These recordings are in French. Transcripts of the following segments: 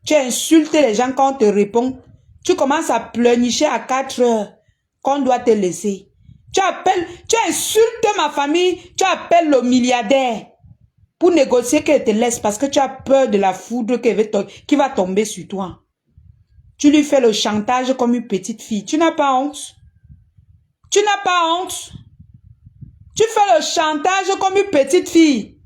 Tu insultes les gens quand on te répond. Tu commences à pleurnicher à 4 heures qu'on doit te laisser. Tu insultes ma famille, tu appelles le milliardaire pour négocier qu'elle te laisse parce que tu as peur de la foudre qui va tomber sur toi. Tu lui fais le chantage comme une petite fille. Tu n'as pas honte? Tu n'as pas honte? Tu fais le chantage comme une petite fille.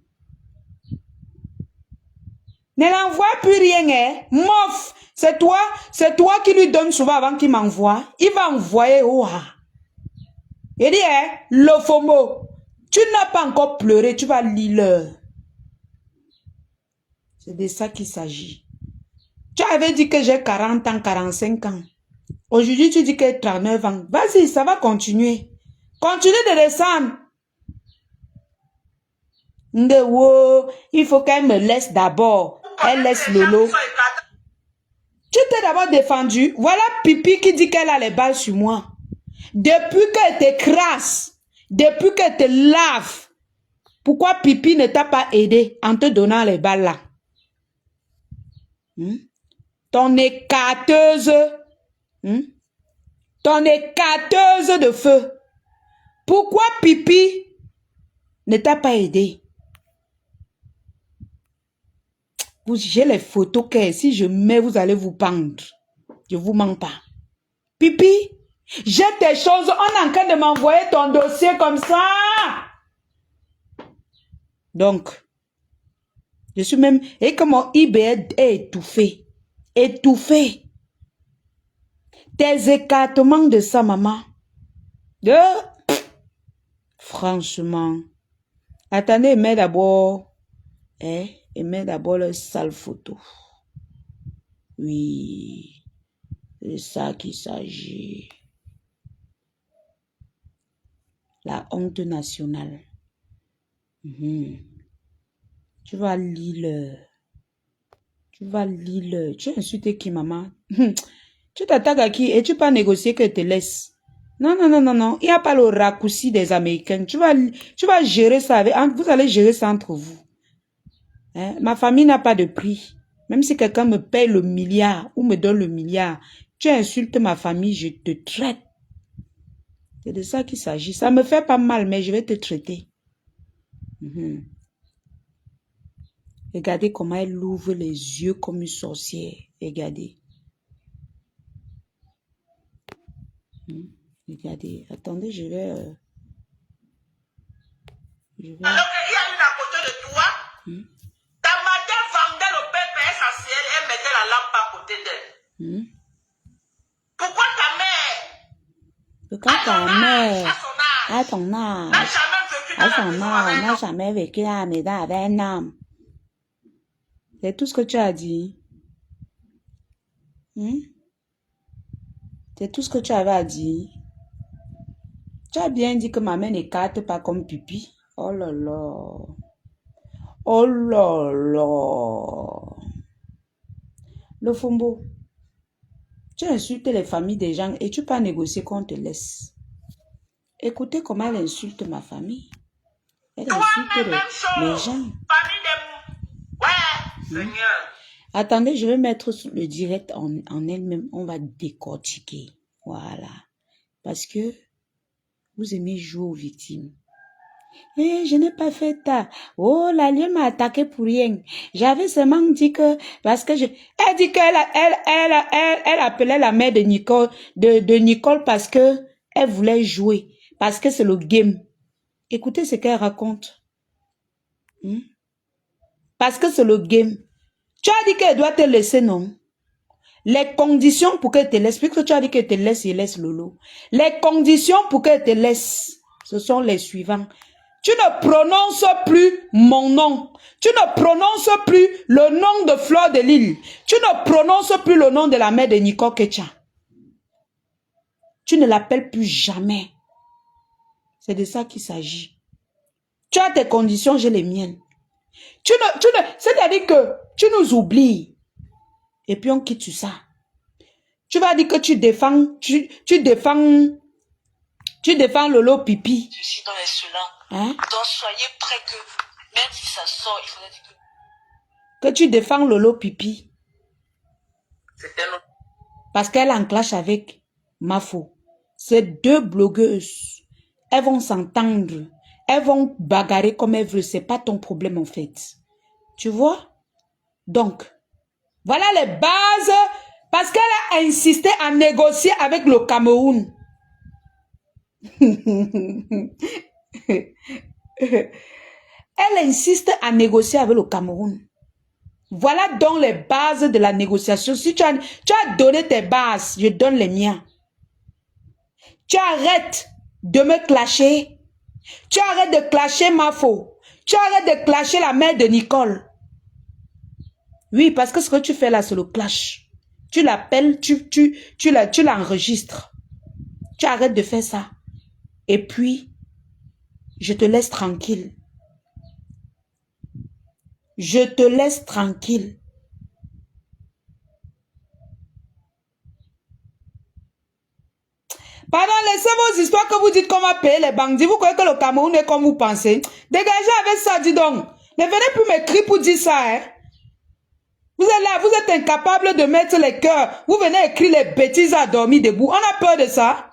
Ne l'envoie plus rien, hein? Mof! C'est toi qui lui donne souvent avant qu'il m'envoie. Il va envoyer, ouah. Il dit, hein, le FOMO, tu n'as pas encore pleuré, tu vas lire l'heure. C'est de ça qu'il s'agit. Tu avais dit que j'ai 40 ans, 45 ans. Aujourd'hui, tu dis que j'ai 39 ans. Vas-y, ça va continuer. Continue de descendre. Il faut qu'elle me laisse d'abord. Elle laisse Lolo. Tu t'es d'abord défendu. Voilà Pipi qui dit qu'elle a les balles sur moi. Depuis qu'elle t'écrase, depuis qu'elle te lave, pourquoi Pipi ne t'a pas aidé en te donnant les balles là? Ton écarteuse, ton écarteuse de feu. Pourquoi Pipi ne t'a pas aidé? J'ai les photos que si je mets, vous allez vous pendre. Je vous mens pas. Pipi, j'ai tes choses. On est en train de m'envoyer ton dossier comme ça. Donc, je suis même... Et que mon IBR est étouffé. Étouffé. Tes écartements de ça, maman. Franchement. Attendez, mets d'abord... et mets d'abord le sale photo. Oui. C'est ça qu'il s'agit. La honte nationale. Tu vas lire. Tu vas lire. Tu as insulté qui, maman? Tu t'attaques à qui? Et tu peux négocier que te laisse. Non, non, non, non, non. Il n'y a pas le raccourci des Américains. Tu vas gérer ça avec... Vous allez gérer ça entre vous. Hein? Ma famille n'a pas de prix. Même si quelqu'un me paye le milliard ou me donne le milliard, tu insultes ma famille, je te traite. C'est de ça qu'il s'agit. Ça me fait pas mal, mais je vais te traiter. Regardez comment elle ouvre les yeux comme une sorcière. Regardez. Regardez. Attendez, je vais... Alors qu'il y a une à côté de toi, ta madame vendait le PPS à ciel et elle mettait la lampe à côté d'elle. Pourquoi ta mère, à ton âge, n'a jamais vécu à la maison avec un homme? C'est tout ce que tu as dit. C'est tout ce que tu avais à dire. Tu as bien dit que ma mère n'écarte pas comme Pipi. Oh là là. Oh là là. Le Fombo. Tu insultes les familles des gens et tu peux négocier qu'on te laisse. Écoutez comment elle insulte ma famille. Elle insulte les gens. Attendez, je vais mettre le direct en elle-même. On va décortiquer. Voilà. Parce que vous aimez jouer aux victimes. Je n'ai pas fait ça. Oh, la lion m'a attaqué pour rien. J'avais seulement dit que, parce que elle dit elle appelait la mère de Nicole, de Nicole parce que elle voulait jouer. Parce que c'est le game. Écoutez ce qu'elle raconte. Parce que c'est le game. Tu as dit qu'elle doit te laisser, non? Les conditions pour qu'elle te laisse, puisque tu as dit qu'elle te laisse, il laisse Lolo. Les conditions pour qu'elle te laisse, ce sont les suivants. Tu ne prononces plus mon nom. Tu ne prononces plus le nom de Fleur de Lille. Tu ne prononces plus le nom de la mère de Nicole Ketcha. Tu ne l'appelles plus jamais. C'est de ça qu'il s'agit. Tu as tes conditions, j'ai les miennes. C'est-à-dire que tu nous oublies. Et puis on quitte sur ça. Tu vas dire que tu défends Lolo Pipi. Je suis dans les selins. Hein? Donc soyez prêts que même si ça sort, il faudrait dire que tu défends Lolo Pipi. C'était notre... Parce qu'elle est en clash avec Mafo. Ces deux blogueuses, elles vont s'entendre. Elles vont bagarrer comme elles veulent. C'est pas ton problème en fait. Tu vois? Donc, voilà les bases. Parce qu'elle a insisté à négocier avec le Cameroun. Elle insiste à négocier avec le Cameroun. Voilà donc les bases de la négociation. Si tu as donné tes bases, je donne les miens. Tu arrêtes de me clasher. Tu arrêtes de clasher Mafo. Tu arrêtes de clasher la mère de Nicole. Oui, parce que ce que tu fais là, c'est le clash. Tu l'appelles, tu l'enregistres. Tu arrêtes de faire ça. Et puis, je te laisse tranquille. Je te laisse tranquille. Pardon, laissez vos histoires que vous dites qu'on va payer les bandits. Vous croyez que le Cameroun est comme vous pensez? Dégagez avec ça, dis donc. Ne venez plus m'écrire pour dire ça, hein. Vous êtes là, vous êtes incapable de mettre les cœurs. Vous venez écrire les bêtises à dormir debout. On a peur de ça.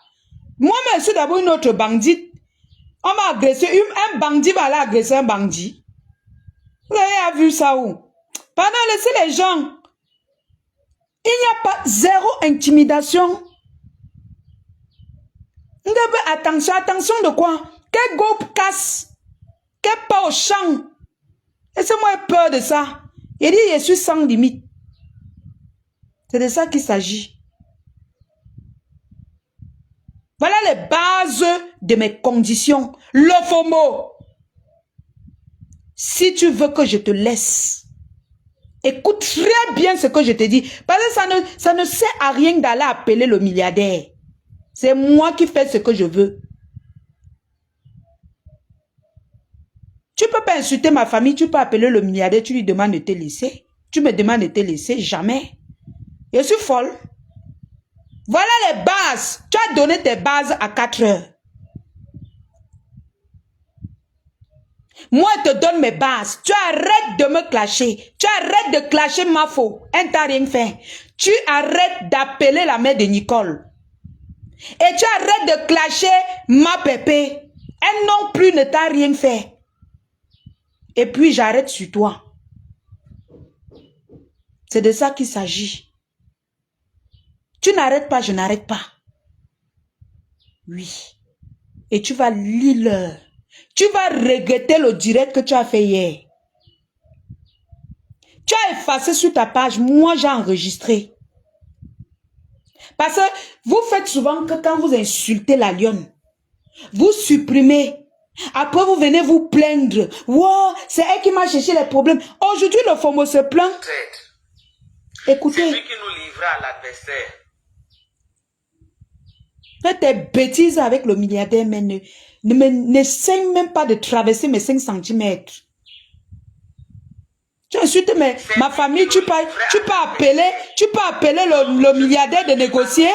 Moi-même, je suis d'abord une autre bandite. On m'a agressé. Un bandit va aller agresser un bandit. Vous avez vu ça où? Pardon, laissez les gens. Il n'y a pas zéro intimidation. Attention, attention de quoi? Quel groupe casse? Quel pas au champ? Laissez-moi peur de ça. Il dit, je suis sans limite. C'est de ça qu'il s'agit. Voilà les bases de mes conditions. Le FOMO. Si tu veux que je te laisse, écoute très bien ce que je te dis. Parce que ça ne sert à rien d'aller appeler le milliardaire. C'est moi qui fais ce que je veux. Tu ne peux pas insulter ma famille, tu peux appeler le milliardaire, tu lui demandes de te laisser. Tu me demandes de te laisser, jamais. Je suis folle. Voilà les bases. Tu as donné tes bases à 4 heures. Moi, je te donne mes bases. Tu arrêtes de me clasher. Tu arrêtes de clasher Mafo. Elle t'a rien fait. Tu arrêtes d'appeler la mère de Nicole. Et tu arrêtes de clasher ma pépé. Elle non plus ne t'a rien fait. Et puis j'arrête sur toi. C'est de ça qu'il s'agit. Tu n'arrêtes pas, je n'arrête pas. Oui. Et tu vas lire. Tu vas regretter le direct que tu as fait hier. Tu as effacé sur ta page. Moi, j'ai enregistré. Parce que vous faites souvent que quand vous insultez la lionne, vous supprimez. Après, vous venez vous plaindre. Wow, c'est elle qui m'a cherché les problèmes. Aujourd'hui, le FOMO se plaint. Écoutez. C'est lui qui nous livra à l'adversaire. Faites tes bêtises avec le milliardaire, mais n'essaye même pas de traverser mes 5 cm. Tu insultes ma famille, tu peux appeler le milliardaire de négocier.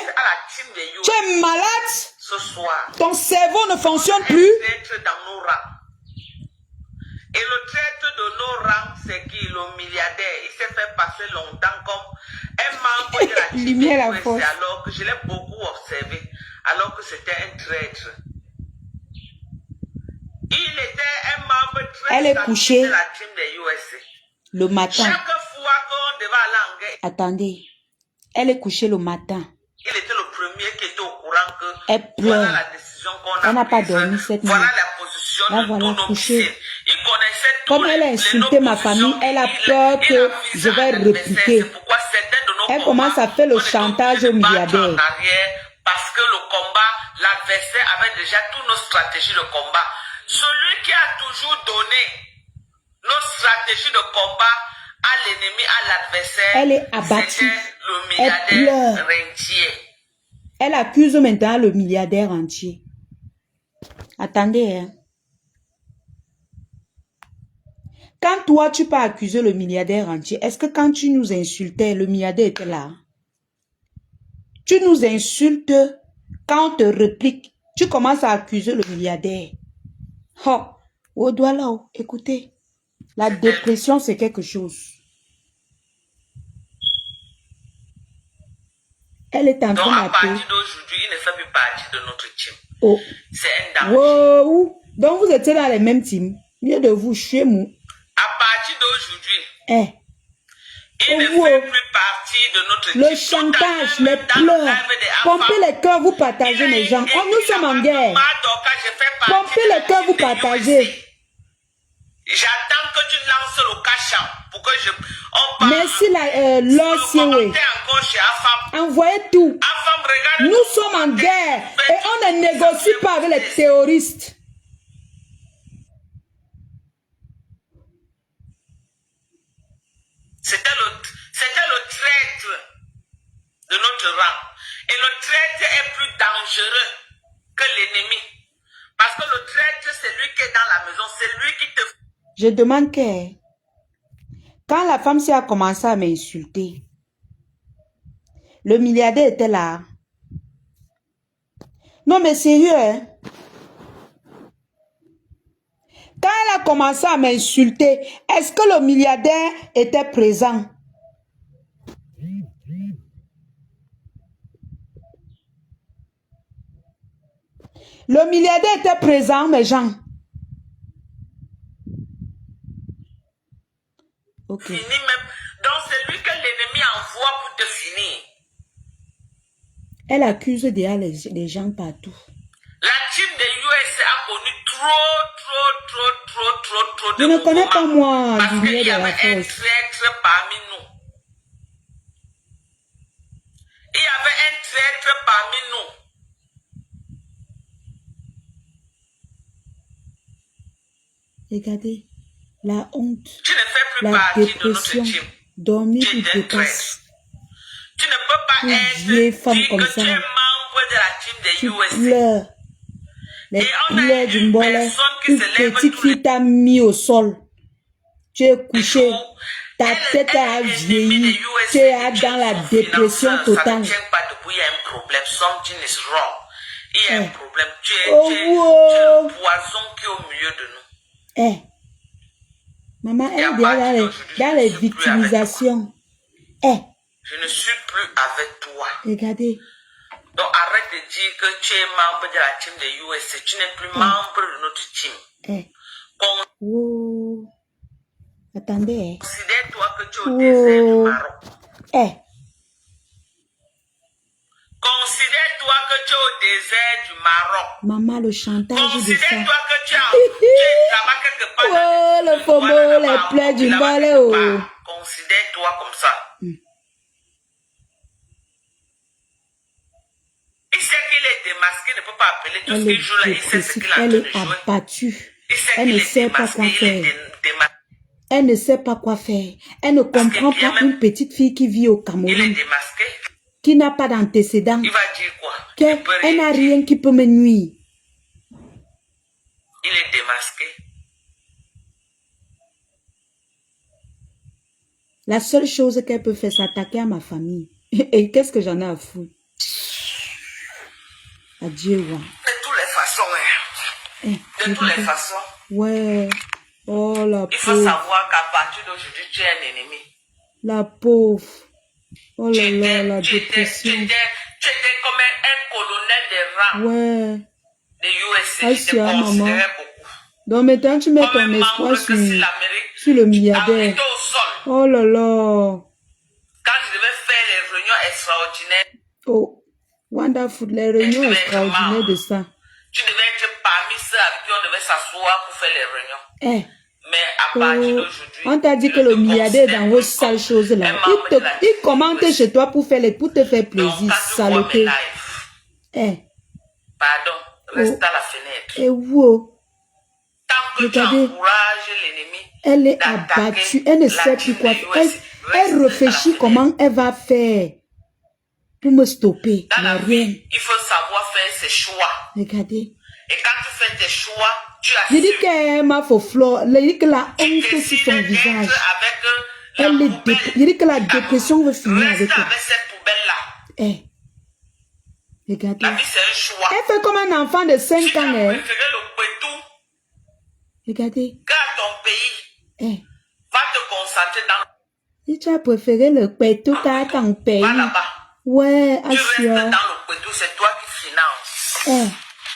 Tu es malade. Ce soir, ton cerveau ne fonctionne plus. Dans nos rangs. Et le traître de nos rangs, c'est qui? Le milliardaire. Il s'est fait passer longtemps comme un membre de la team USA, alors que je l'ai beaucoup observé, alors que c'était un traître. Il était un membre très couchée de la team des USA. Le matin. Chaque fois qu'on devait aller en guerre. Attendez. Elle est couchée le matin. Il était le premier qui était au courant que elle pleure. Voilà la décision qu'on a Elle n'a pas prise. dormi cette nuit. Voilà la position là, de voilà, tous nos couchée. missiles. Il connaissait Comme elle a insulté ma famille, elle a peur que je vais répliquer. Elle commence à faire le chantage au milliardaire. Parce que le combat, l'adversaire avait déjà toutes nos stratégies de combat. Celui qui a toujours donné nos stratégies de combat à l'ennemi, à l'adversaire, elle est abattue. Le milliardaire rentier. Elle accuse maintenant le milliardaire entier. Attendez, hein. Quand toi, tu peux accuser le milliardaire entier, est-ce que quand tu nous insultais, le milliardaire était là? Tu nous insultes, quand on te réplique, tu commences à accuser le milliardaire. Oh, au doigt là, écoutez, la dépression, c'est quelque chose. Elle est en Donc, train à d'appeler. partir d'aujourd'hui, il ne fait plus partie de notre team. Oh. C'est un danger. Wow. Donc, vous étiez dans les mêmes teams. Mieux de vous, chez moi. À partir d'aujourd'hui, Eh. il ne fait plus partie de notre team. Le chantage, les pleurs. Pompez les cœurs, vous partagez les gens. Oh, nous sommes en guerre. Pompez les cœurs, vous partagez. J'attends que tu lances le cachet pour que je... Merci, l'OCW. Envoyez tout. Nous sommes en guerre et on ne négocie pas avec les terroristes. C'était le traître de notre rang. Et le traître est plus dangereux que l'ennemi. Parce que le traître, c'est lui qui est dans la maison. C'est lui qui te... Je demande que... Quand la femme a commencé à m'insulter, le milliardaire était là. Non, mais sérieux, hein? Quand elle a commencé à m'insulter, est-ce que le milliardaire était présent? Le milliardaire était présent, mes gens. Ok. Fini même. Donc, c'est lui que l'ennemi envoie pour te finir. Elle accuse déjà les gens partout. La team de US a connu trop de Je ne connais pas moi, parce du qu'il milieu y de la avait un force. traître parmi nous. Il y avait un traître parmi nous. Regardez, la honte, Tu ne fais plus la partie dépression, de notre team. dormir Tu ou es un dépasse. Tu ne peux pas Une être vieille femme dit comme que ça. tu es membre de la team de Tu USA. pleures. Les Et on a pleurs du une mollet. personne qui Une se lève petite tous fille t'a mis au sol. Tu es couché. jours. Ta tête a vieilli. Tu es dans la dépression Ça totale. ne tient pas debout, il y a un problème. Something is wrong. Il y a un problème. Tu es Oh, le poison qui est au milieu de nous. eh. Maman, elle est dans les victimisations. Eh. Je ne suis plus avec toi. Regardez. Donc arrête de dire que tu es membre de la team de USA. Tu n'es plus membre de notre team. Eh. Oh. Attendez. Considère-toi que tu es au désert du Maroc. Eh. Considère-toi que tu es au désert du Maroc. Maman, le chantage de ça. Considère-toi que tu es là-bas quelque part. Oh, le FOMO, les plaies du balai. Oh. Considère-toi comme ça. Il sait qu'il est démasqué, il ne peut pas appeler tout ce qu'il joue là. Il sait ce qu'il a Elle de est jouer. abattue. Il sait Elle qu'il ne est sait pas quoi démasqué, il faire. est démasqué. Elle ne sait pas quoi faire. Elle ne comprend pas une petite fille qui vit au Il est Cameroun, démasqué. qui n'a pas d'antécédents, Il va dire quoi? qu'elle n'a rien qui peut me nuire. Il est démasqué. La seule chose qu'elle peut faire, c'est attaquer à ma famille. Et qu'est-ce que j'en ai à foutre? Adieu, ouais. De toutes les façons, hein. De toutes les façons. Ouais. Oh, la Il faut pauvre. savoir qu'à partir d'aujourd'hui, tu es un ennemi. La pauvre. Oh là là, la Tu dépression. étais comme un colonel des rangs Ouais. de USA. Ah, Je te c'est un considérais maman. beaucoup. Donc maintenant, tu mets Comme un ton espoir membre sur, que si l'Amérique sur le milliardaire. arrêtait au sol, Oh là là. quand je devais faire les réunions extraordinaires, Oh. Wonderful. Les réunions extraordinaires de ça. tu devais être parmi ceux avec qui on devait s'asseoir pour faire les réunions. Eh. Mais à partir Oh, d'aujourd'hui, on t'a dit je que ne le te milliardaire considère dans vos plus sales comme choses là, un membre de la il commente team. chez toi pour te faire Donc, plaisir, quand tu vois mes saloperie. lives, Eh, pardon, reste à la fenêtre. et wow, Tant que regardez, tu encourages l'ennemi, elle est d'attaquer abattue, elle ne la sait team plus quoi de faire. US, Elle reste à la réfléchit fenêtre. comment elle va faire pour me stopper, Dans mais la rien. vie, il faut savoir faire ses choix. Regardez. Et quand tu fais tes choix, tu Je dis assumes. qu'elle m'a fait flore, je dis que la Tu honte sur décides son d'être visage. avec la Elle est poubelle. je dis que la dépression veut finir Reste avec elle. avec cette poubelle-là. Eh, regardez. La vie, c'est un choix. Elle fait comme un enfant de 5 Si tu as ans. préféré le pétou Regardez. qu'à ton pays, va te concentrer dans Si tu as préféré le pétou qu'à ton pays, va là-bas. Ouais, Tu restes Asia. dans le pétou, c'est toi qui finances. Eh.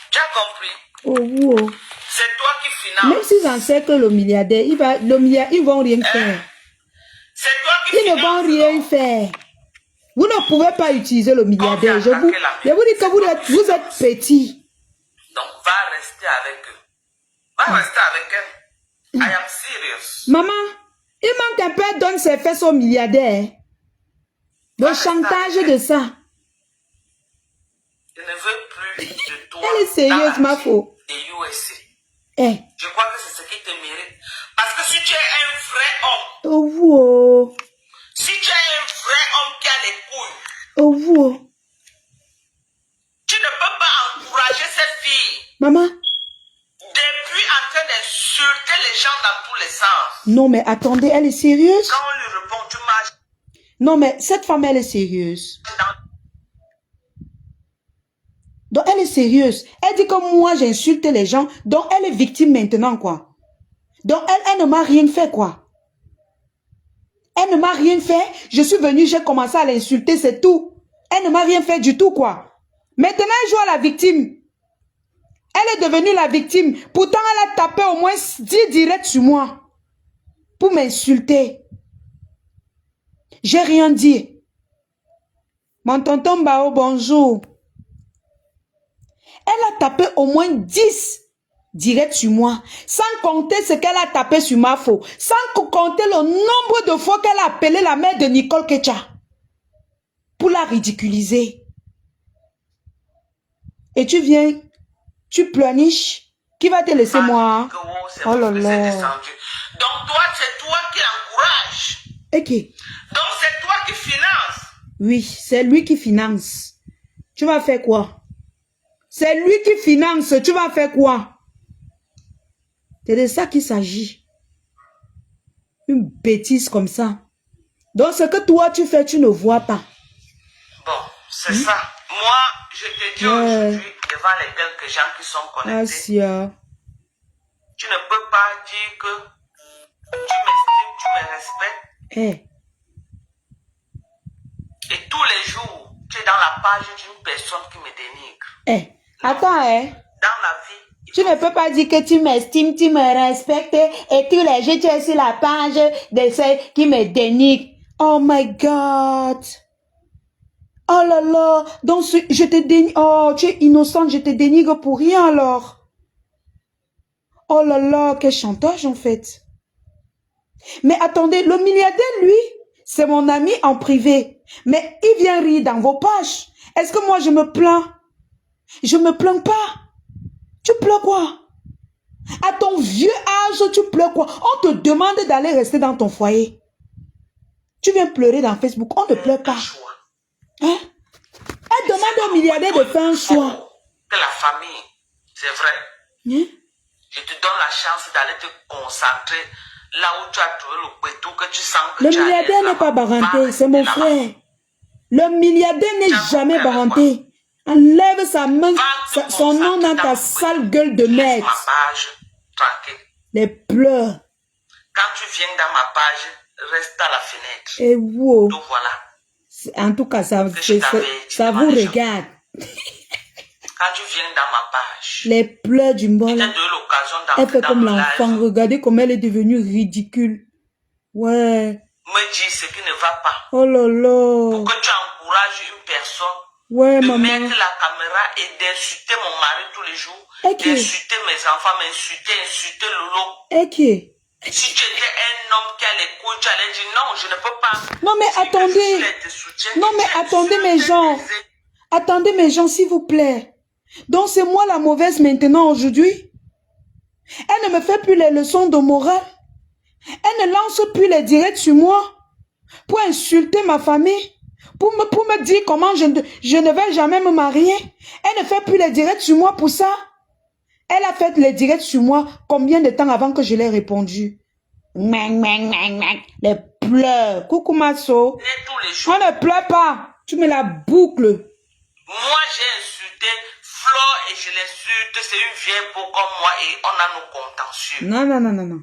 Tu as compris? Oh, wow. C'est toi qui finances. Même s'ils en savent que le milliardaire, ils vont rien faire. C'est toi qui Ils ne vont rien faire. Vous ne pouvez pas utiliser le milliardaire. Je vous dis que vous êtes petit. Donc, va rester avec eux. Va rester avec eux. I am serious. Maman, il manque un peu donne ses fesses au milliardaire. Le chantage de ça. Je ne veux plus de toi. Elle est sérieuse, ma faux. Et USA. Eh. Je crois que c'est ce qui te mérite. Parce que si tu es un vrai homme, Oh, wow. si tu es un vrai homme qui a les couilles, Oh, wow. tu ne peux pas encourager cette fille. Maman. Depuis en train d'insulter les gens dans tous les sens. Non, mais attendez, elle est sérieuse? Quand on lui répond, tu marches. Non, mais cette femme, elle est sérieuse. Donc, elle est sérieuse. Elle dit que moi, j'insulte les gens. Donc, elle est victime maintenant, quoi. Donc, elle ne m'a rien fait, quoi. Elle ne m'a rien fait. Je suis venue, j'ai commencé à l'insulter, c'est tout. Elle ne m'a rien fait du tout, quoi. Maintenant, elle joue à la victime. Elle est devenue la victime. Pourtant, elle a tapé au moins 10 directs sur moi. Pour m'insulter. J'ai rien dit. Mon tonton Bao, bonjour. Elle a tapé au moins 10 directs sur moi. Sans compter ce qu'elle a tapé sur ma faux. Sans compter le nombre de fois qu'elle a appelé la mère de Nicole Kecha. Pour la ridiculiser. Et tu viens, tu pleurniches. Qui va te laisser moi? Oh là là. Donc toi, c'est toi qui l'encourage. Ok. Donc c'est toi qui finance. Oui, c'est lui qui finance. Tu vas faire quoi? C'est lui qui finance. Tu vas faire quoi? C'est de ça qu'il s'agit. Une bêtise comme ça. Donc ce que toi tu fais, tu ne vois pas. Bon, c'est ça. Moi, je te dis aujourd'hui, devant les quelques gens qui sont connectés, Asia. tu ne peux pas dire que tu m'estimes, tu me respectes. Et tous les jours, tu es dans la page d'une personne qui me dénigre. Attends, Dans la vie, tu ne peux pas dire que tu m'estimes, tu me respectes et tous les jours tu es sur la page de ceux qui me dénigrent. Oh my God. Oh là là. Donc je te dénigre. Oh, tu es innocente, je te dénigre pour rien alors. Oh là là, quel chantage en fait. Mais attendez, le milliardaire, lui, c'est mon ami en privé. Mais il vient rire dans vos pages. Est-ce que moi je me plains? Je me plains pas. Tu pleures quoi? À ton vieux âge, tu pleures quoi? On te demande d'aller rester dans ton foyer. Tu viens pleurer dans Facebook. On ne pleure pas. Hein? Elle demande au milliardaire de faire un choix. Que la famille, c'est vrai. Hein? Je te donne la chance d'aller te concentrer là où tu as trouvé le pétou que tu sens que le tu as. Le milliardaire n'est pas baranté, c'est mon frère. Le milliardaire n'est jamais baranté. Enlève sa main, son nom dans ta sale gueule de merde. Ma page, tranquille. Les pleurs. Quand tu viens dans ma page, reste à la fenêtre. Et wow. Donc voilà. En tout cas, ça vous regarde. Quand tu viens dans ma page, les pleurs du bon là. Elle fait comme l'enfant. Regardez comment elle est devenue ridicule. Ouais. Me dis ce qui ne va pas. Oh là là. Pour que tu encourages une personne. Ouais, de maman. mettre la caméra et d'insulter mon mari tous les jours. D'insulter mes enfants, insulter Lolo. Si tu étais un homme qui a les couilles, tu allais dire non, je ne peux pas. Non mais attendez. Non mais attendez mes gens. Attendez mes gens s'il vous plaît. Donc c'est moi la mauvaise maintenant aujourd'hui. Elle ne me fait plus les leçons de morale. Elle ne lance plus les directs sur moi. Pour insulter ma famille. Pour me dire comment je ne vais jamais me marier. Elle ne fait plus les directs sur moi pour ça. Elle a fait les directs sur moi combien de temps avant que je l'ai répondu? Les pleurs. Coucou Masso. On ne pleure pas. Tu me la boucles. Moi j'ai insulté Flo et je l'insulte. C'est une vieille peau comme moi et on a nos contentieux. Non, non, non, non, non.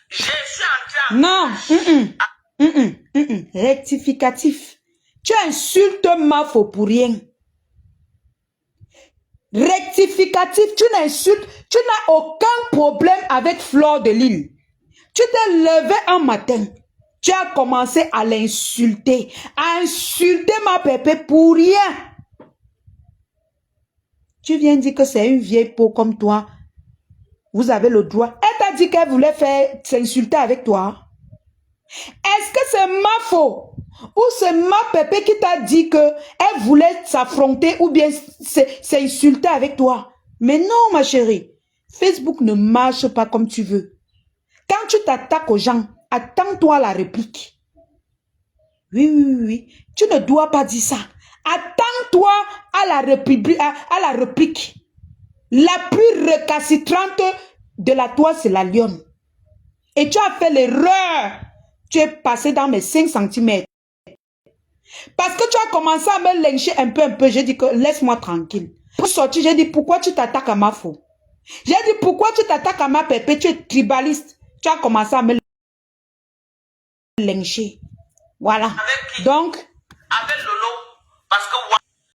Je suis en train. Non. Rectificatif. Tu insultes Mafo pour rien. Rectificatif, tu n'insultes, tu n'as aucun problème avec Fleur de Lille. Tu t'es levé un matin, tu as commencé à l'insulter, à insulter ma pépé pour rien. Tu viens dire que c'est une vieille peau comme toi. Vous avez le droit. Elle t'a dit qu'elle voulait faire s'insulter avec toi. Est-ce que c'est ma faute ou c'est ma pépé qui t'a dit qu'elle voulait s'affronter ou bien s'insulter avec toi? Mais non, ma chérie. Facebook ne marche pas comme tu veux. Quand tu t'attaques aux gens, attends-toi la réplique. Oui, oui, oui. Tu ne dois pas dire ça. Attends-toi à la réplique. La plus récalcitrante de la toile, c'est la lionne. Et tu as fait l'erreur. Tu es passé dans mes 5 cm. Parce que tu as commencé à me lyncher un peu. J'ai dit que laisse-moi tranquille. Pour sortir, j'ai dit pourquoi tu t'attaques à ma faute. J'ai dit pourquoi tu t'attaques à ma pépé. Tu es tribaliste. Tu as commencé à me lyncher. Voilà. Avec qui? Donc, Avec